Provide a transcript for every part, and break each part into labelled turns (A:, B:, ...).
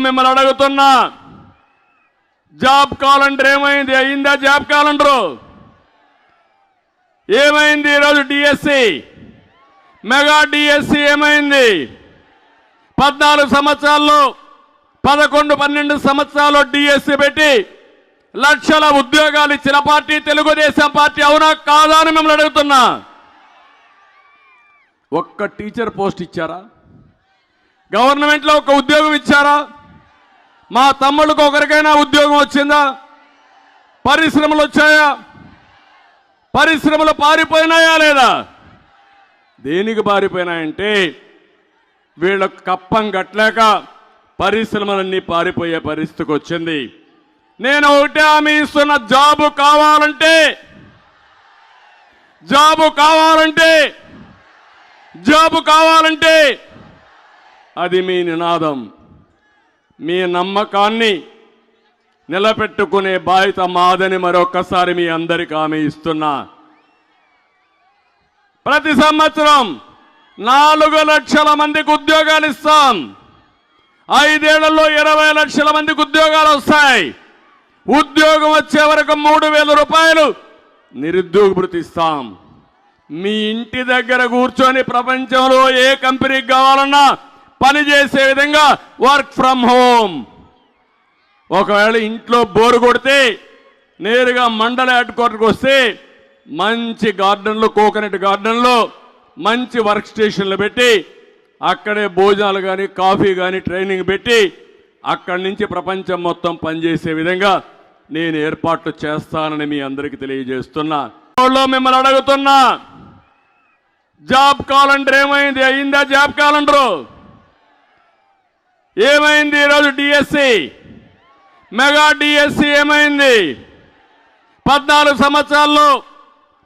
A: మిమ్మల్ని అడుగుతున్నా, job calendar ఏమైంది? అయిందా జాబ్ క్యాలెండర్? ఏమైంది ఈరోజు? డిఎస్సి, మెగా డిఎస్సి ఏమైంది? 14 సంవత్సరాల్లో 11-12 సంవత్సరాల్లో డిఎస్సి పెట్టి లక్షల ఉద్యోగాలు ఇచ్చిన పార్టీ తెలుగుదేశం పార్టీ. అవునా కాదా అని మిమ్మల్ని అడుగుతున్నా. ఒక్క టీచర్ పోస్ట్ ఇచ్చారా? గవర్నమెంట్లో ఒక ఉద్యోగం ఇచ్చారా? మా తమ్ముళ్ళకు ఒకరికైనా ఉద్యోగం వచ్చిందా? పరిశ్రమలు వచ్చాయా? పరిశ్రమలు పారిపోయినాయా లేదా? దేనికి పారిపోయినాయంటే వీళ్ళకు కప్పం కట్టలేక పరిశ్రమలన్నీ పారిపోయే పరిస్థితికి వచ్చింది. నేను ఒకటే హామీ ఇస్తున్న, జాబు కావాలంటే అది మీ నినాదం. మీ నమ్మకాన్ని నిలబెట్టుకునే బాధ్యత మాదని మరొక్కసారి మీ అందరికీ హామీ ఇస్తున్నా. ప్రతి సంవత్సరం 4 లక్షల మందికి ఉద్యోగాలు ఇస్తాం. 5 ఏళ్లలో 20 లక్షల మందికి ఉద్యోగాలు వస్తాయి. ఉద్యోగం వచ్చే వరకు 3,000 రూపాయలు నిరుద్యోగ భృతి ఇస్తాం. మీ ఇంటి దగ్గర కూర్చొని ప్రపంచంలో ఏ కంపెనీకి కావాలన్నా పనిచేసే విధంగా వర్క్ ఫ్రమ్ హోమ్. ఒకవేళ ఇంట్లో బోరు కొడితే నేరుగా మండల హెడ్ క్వార్టర్కి వస్తే మంచి గార్డెన్లో, కోకోనట్ గార్డెన్లో మంచి వర్క్ స్టేషన్లు పెట్టి అక్కడే భోజనాలు కానీ కాఫీ కానీ ట్రైనింగ్ పెట్టి అక్కడి నుంచి ప్రపంచం మొత్తం పనిచేసే విధంగా నేను ఏర్పాట్లు చేస్తానని మీ అందరికీ తెలియజేస్తున్నా. మిమ్మల్ని అడుగుతున్నా, జాబ్ క్యాలెండర్ ఏమైంది? అయిందా జాబ్ క్యాలెండర్? ఏమైంది ఈరోజు? డిఎస్సి, మెగా డిఎస్సి ఏమైంది? 14 సంవత్సరాల్లో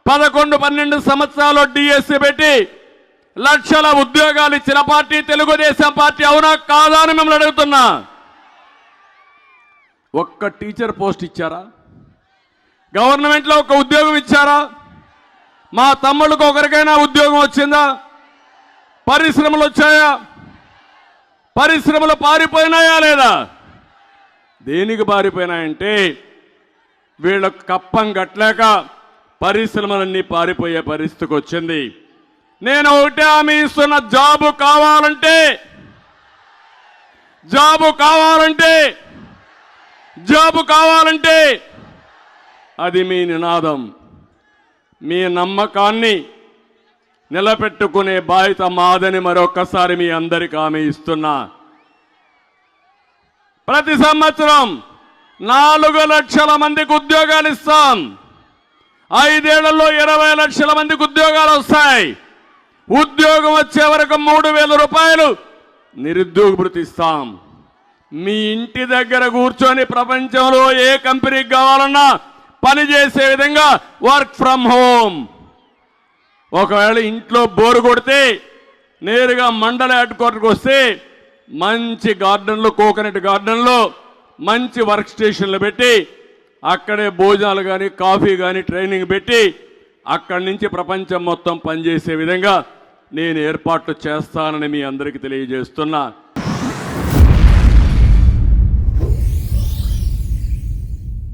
A: 11-12 సంవత్సరాల్లో డిఎస్సి పెట్టి లక్షల ఉద్యోగాలు ఇచ్చిన పార్టీ తెలుగుదేశం పార్టీ. అవునా కాదా అని మిమ్మల్ని అడుగుతున్నా. ఒక్క టీచర్ పోస్ట్ ఇచ్చారా? గవర్నమెంట్లో ఒక ఉద్యోగం ఇచ్చారా? మా తమ్ముళ్ళకు ఒకరికైనా ఉద్యోగం వచ్చిందా? పరిశ్రమలు వచ్చాయా? పరిశ్రమలు పారిపోయినాయా లేదా? దేనికి పారిపోయినాయంటే వీళ్ళకు కప్పం కట్టలేక పరిశ్రమలన్నీ పారిపోయే పరిస్థితికి వచ్చింది. నేను ఒకటే హామీ ఇస్తున్న, జాబు కావాలంటే అది మీ నినాదం. మీ నమ్మకాన్ని నిలబెట్టుకునే బాధ్యత మాదని మరొక్కసారి మీ అందరికీ హామీ ఇస్తున్నా. ప్రతి సంవత్సరం 4 లక్షల మందికి ఉద్యోగాలు ఇస్తాం. 5 ఏళ్లలో 20 లక్షల మందికి ఉద్యోగాలు వస్తాయి. ఉద్యోగం వచ్చే వరకు 3,000 రూపాయలు నిరుద్యోగ భృతి ఇస్తాం. మీ ఇంటి దగ్గర కూర్చొని ప్రపంచంలో ఏ కంపెనీకి కావాలన్నా పనిచేసే విధంగా వర్క్ ఫ్రమ్ హోమ్. ఒకవేళ ఇంట్లో బోరు కొడితే నేరుగా మండల హెడ్ క్వార్టర్కి వస్తే మంచి గార్డెన్లో, కోకోనట్ గార్డెన్లో మంచి వర్క్ స్టేషన్లు పెట్టి అక్కడే భోజనాలు కానీ కాఫీ కానీ ట్రైనింగ్ పెట్టి అక్కడి నుంచి ప్రపంచం మొత్తం పనిచేసే విధంగా నేను ఏర్పాట్లు చేస్తానని మీ అందరికీ తెలియజేస్తున్నా.